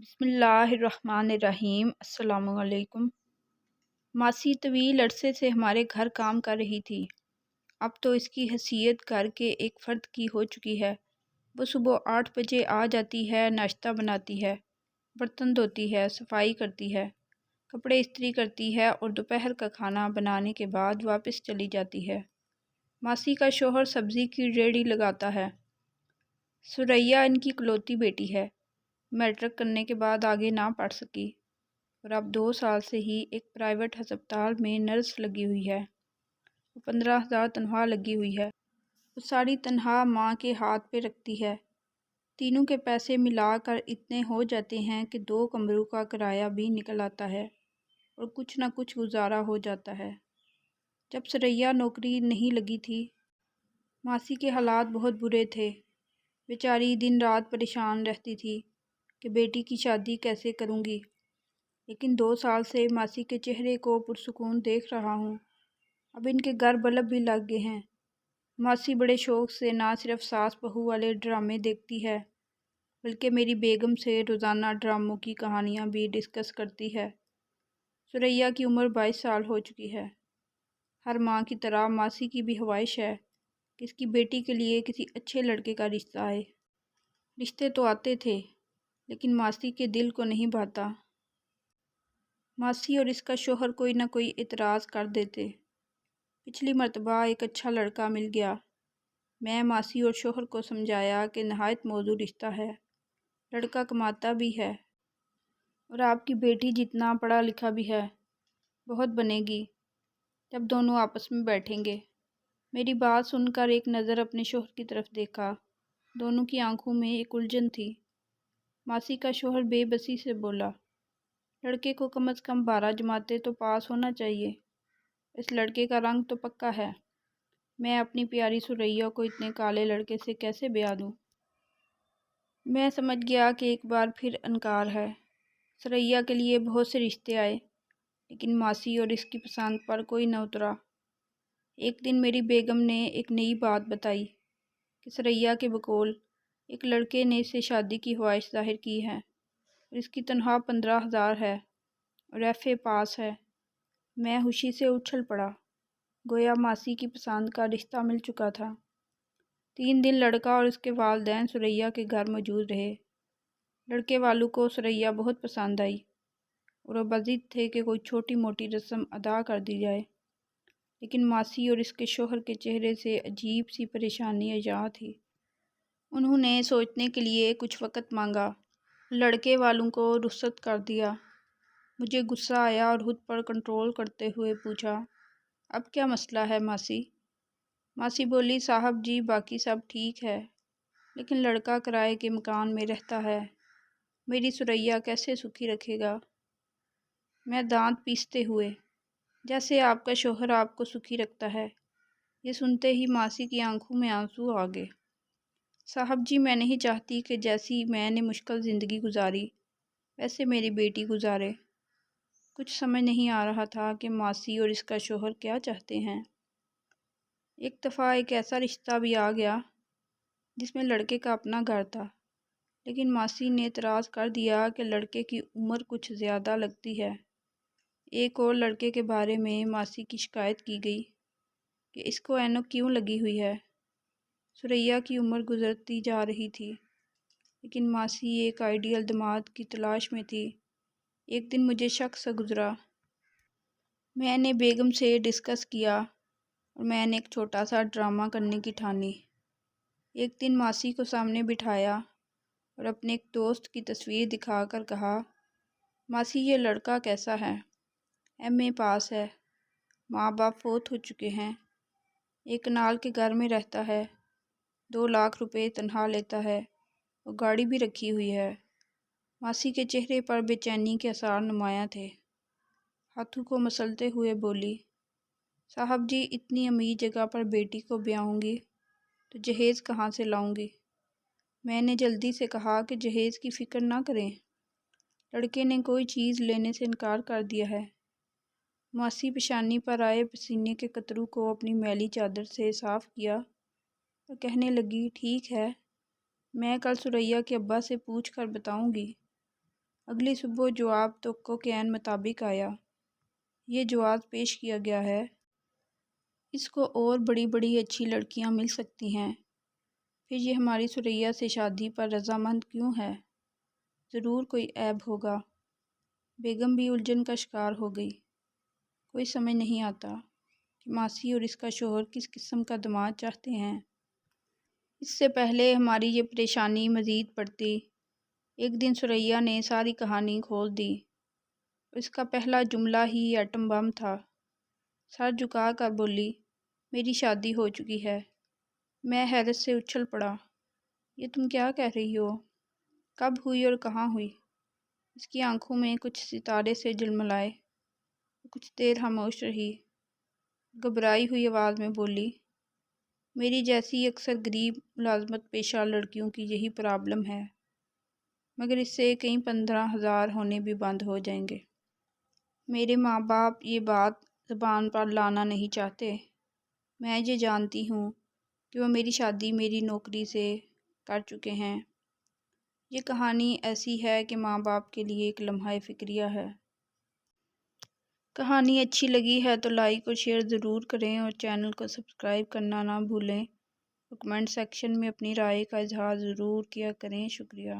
بسم اللہ الرحمن الرحیم۔ السلام علیکم۔ ماسی طویل عرصے سے ہمارے گھر کام کر رہی تھی۔ اب تو اس کی حیثیت گھر کے ایک فرد کی ہو چکی ہے۔ وہ صبح 8 بجے آ جاتی ہے، ناشتہ بناتی ہے، برتن دھوتی ہے، صفائی کرتی ہے، کپڑے استری کرتی ہے اور دوپہر کا کھانا بنانے کے بعد واپس چلی جاتی ہے۔ ماسی کا شوہر سبزی کی ریہڑی لگاتا ہے۔ ثریا ان کی اکلوتی بیٹی ہے۔ میٹرک کرنے کے بعد آگے نہ پڑھ سکی اور اب 2 سال سے ہی ایک پرائیویٹ ہسپتال میں نرس لگی ہوئی ہے۔ 15,000 تنخواہ لگی ہوئی ہے۔ وہ ساری تنخواہ ماں کے ہاتھ پہ رکھتی ہے۔ تینوں کے پیسے ملا کر اتنے ہو جاتے ہیں کہ 2 کمروں کا کرایہ بھی نکل آتا ہے اور کچھ نہ کچھ گزارا ہو جاتا ہے۔ جب ثریا نوکری نہیں لگی تھی، ماسی کے حالات بہت برے تھے۔ بیچاری دن رات پریشان رہتی تھی کہ بیٹی کی شادی کیسے کروں گی، لیکن 2 سال سے ماسی کے چہرے کو پرسکون دیکھ رہا ہوں۔ اب ان کے گھر بلب بھی لگ گئے ہیں۔ ماسی بڑے شوق سے نہ صرف ساس بہو والے ڈرامے دیکھتی ہے، بلکہ میری بیگم سے روزانہ ڈراموں کی کہانیاں بھی ڈسکس کرتی ہے۔ ثریا کی عمر 22 سال ہو چکی ہے۔ ہر ماں کی طرح ماسی کی بھی خواہش ہے کہ اس کی بیٹی کے لیے کسی اچھے لڑکے کا رشتہ آئے۔ رشتے تو آتے تھے، لیکن ماسی کے دل کو نہیں بھاتا۔ ماسی اور اس کا شوہر کوئی نہ کوئی اعتراض کر دیتے۔ پچھلی مرتبہ ایک اچھا لڑکا مل گیا۔ میں ماسی اور شوہر کو سمجھایا کہ نہایت موزوں رشتہ ہے، لڑکا کماتا بھی ہے اور آپ کی بیٹی جتنا پڑھا لکھا بھی ہے، بہت بنے گی جب دونوں آپس میں بیٹھیں گے۔ میری بات سن کر ایک نظر اپنے شوہر کی طرف دیکھا۔ دونوں کی آنکھوں میں ایک الجھن تھی۔ ماسی کا شوہر بے بسی سے بولا، لڑکے کو کم از کم 12 جماعتیں تو پاس ہونا چاہیے۔ اس لڑکے کا رنگ تو پکا ہے۔ میں اپنی پیاری ثریا کو اتنے کالے لڑکے سے کیسے بیاہ دوں؟ میں سمجھ گیا کہ ایک بار پھر انکار ہے۔ ثریا کے لیے بہت سے رشتے آئے، لیکن ماسی اور اس کی پسند پر کوئی نہ اترا۔ ایک دن میری بیگم نے ایک نئی بات بتائی کہ ثریا کے بقول ایک لڑکے نے اس سے شادی کی خواہش ظاہر کی ہے اور اس کی تنخواہ 15,000 ہے اور FA پاس ہے۔ میں خوشی سے اچھل پڑا، گویا ماسی کی پسند کا رشتہ مل چکا تھا۔ 3 دن لڑکا اور اس کے والدین ثریا کے گھر موجود رہے۔ لڑکے والوں کو ثریا بہت پسند آئی اور وہ بضد تھے کہ کوئی چھوٹی موٹی رسم ادا کر دی جائے، لیکن ماسی اور اس کے شوہر کے چہرے سے عجیب سی پریشانی عیاں تھی۔ انہوں نے سوچنے کے لیے کچھ وقت مانگا، لڑکے والوں کو رخصت کر دیا۔ مجھے غصہ آیا اور خود پر کنٹرول کرتے ہوئے پوچھا، اب کیا مسئلہ ہے ماسی؟ ماسی بولی، صاحب جی باقی سب ٹھیک ہے، لیکن لڑکا کرائے کے مکان میں رہتا ہے، میری ثریا کیسے سکھی رکھے گا؟ میں دانت پیستے ہوئے، جیسے آپ کا شوہر آپ کو سکھی رکھتا ہے۔ یہ سنتے ہی ماسی کی آنکھوں میں آنسو آ گئے۔ صاحب جی میں نہیں چاہتی کہ جیسی میں نے مشکل زندگی گزاری ویسے میری بیٹی گزارے۔ کچھ سمجھ نہیں آ رہا تھا کہ ماسی اور اس کا شوہر کیا چاہتے ہیں۔ ایک دفعہ ایک ایسا رشتہ بھی آ گیا جس میں لڑکے کا اپنا گھر تھا، لیکن ماسی نے اعتراض کر دیا کہ لڑکے کی عمر کچھ زیادہ لگتی ہے۔ ایک اور لڑکے کے بارے میں ماسی کی شکایت کی گئی کہ اس کو اینک کیوں لگی ہوئی ہے۔ ثریا کی عمر گزرتی جا رہی تھی، لیکن ماسی ایک آئیڈیل داماد کی تلاش میں تھی۔ ایک دن مجھے شک سا گزرا۔ میں نے بیگم سے ڈسکس کیا اور میں نے ایک چھوٹا سا ڈرامہ کرنے کی ٹھانی۔ ایک دن ماسی کو سامنے بٹھایا اور اپنے ایک دوست کی تصویر دکھا کر کہا، ماسی یہ لڑکا کیسا ہے؟ MA پاس ہے، ماں باپ فوت ہو چکے ہیں، ایک کنال کے گھر میں رہتا ہے، 2 لاکھ روپے تنخواہ لیتا ہے اور گاڑی بھی رکھی ہوئی ہے۔ ماسی کے چہرے پر بے چینی کے آثار نمایاں تھے۔ ہاتھوں کو مسلتے ہوئے بولی، صاحب جی اتنی امیر جگہ پر بیٹی کو بیاہوں گی تو جہیز کہاں سے لاؤں گی؟ میں نے جلدی سے کہا کہ جہیز کی فکر نہ کریں، لڑکے نے کوئی چیز لینے سے انکار کر دیا ہے۔ ماسی پیشانی پر آئے پسینے کے قطروں کو اپنی میلی چادر سے صاف کیا اور کہنے لگی، ٹھیک ہے، میں کل ثریا کے ابا سے پوچھ کر بتاؤں گی۔ اگلی صبح جواب توقع کے عین مطابق آیا۔ یہ جواز پیش کیا گیا ہے، اس کو اور بڑی بڑی اچھی لڑکیاں مل سکتی ہیں، پھر یہ ہماری ثریا سے شادی پر رضامند کیوں ہے؟ ضرور کوئی عیب ہوگا۔ بیگم بھی الجھن کا شکار ہو گئی۔ کوئی سمجھ نہیں آتا کہ ماسی اور اس کا شوہر کس قسم کا داماد چاہتے ہیں۔ اس سے پہلے ہماری یہ پریشانی مزید بڑھتی، ایک دن ثریا نے ساری کہانی کھول دی اور اس کا پہلا جملہ ہی ایٹم بم تھا۔ سر جھکا کر بولی، میری شادی ہو چکی ہے۔ میں حیرت سے اچھل پڑا۔ یہ تم کیا کہہ رہی ہو؟ کب ہوئی اور کہاں ہوئی؟ اس کی آنکھوں میں کچھ ستارے سے جلملائے۔ وہ کچھ دیر خاموش رہی، گھبرائی ہوئی آواز میں بولی، میری جیسی اکثر غریب ملازمت پیشہ لڑکیوں کی یہی پرابلم ہے، مگر اس سے کئی 15,000 ہونے بھی بند ہو جائیں گے۔ میرے ماں باپ یہ بات زبان پر لانا نہیں چاہتے۔ میں یہ جانتی ہوں کہ وہ میری شادی میری نوکری سے کر چکے ہیں۔ یہ کہانی ایسی ہے کہ ماں باپ کے لیے ایک لمحہ فکریہ ہے۔ کہانی اچھی لگی ہے تو لائک اور شیئر ضرور کریں اور چینل کو سبسکرائب کرنا نہ بھولیں اور کمنٹ سیکشن میں اپنی رائے کا اظہار ضرور کیا کریں۔ شکریہ۔